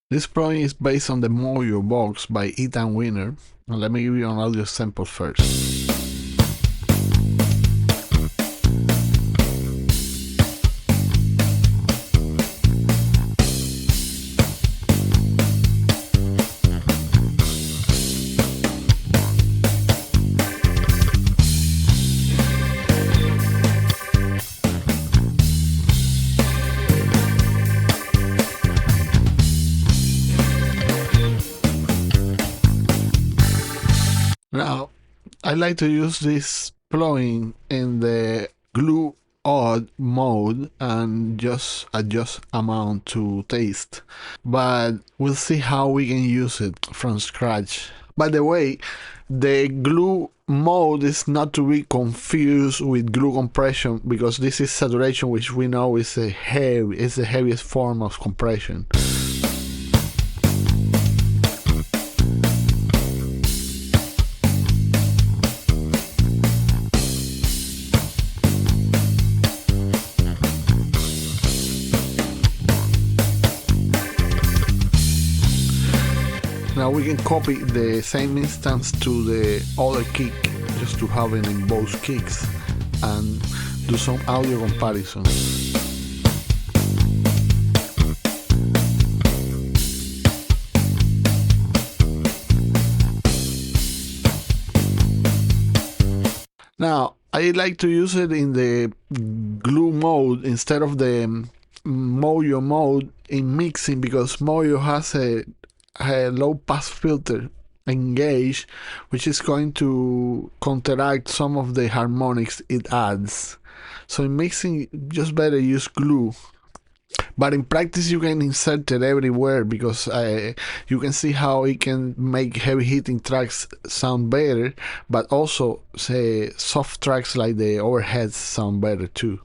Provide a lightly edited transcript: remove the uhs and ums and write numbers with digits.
This plugin is based on the Mojo box by Ethan Wiener, and let me give you an audio sample first. Now, I like to use this plugin in the glue odd mode and just adjust amount to taste, but we'll see how we can use it from scratch. By the way, the glue mode is not to be confused with glue compression, because this is saturation, which we know is the heaviest form of compression. Now we can copy the same instance to the other kick, just to have it in both kicks, and do some audio comparison. Now, I like to use it in the glue mode instead of the Mojo mode in mixing, because Mojo has a low pass filter engaged, which is going to counteract some of the harmonics it adds. So in mixing, just better use glue. But in practice, you can insert it everywhere, because you can see how it can make heavy hitting tracks sound better, but also say soft tracks like the overheads sound better too.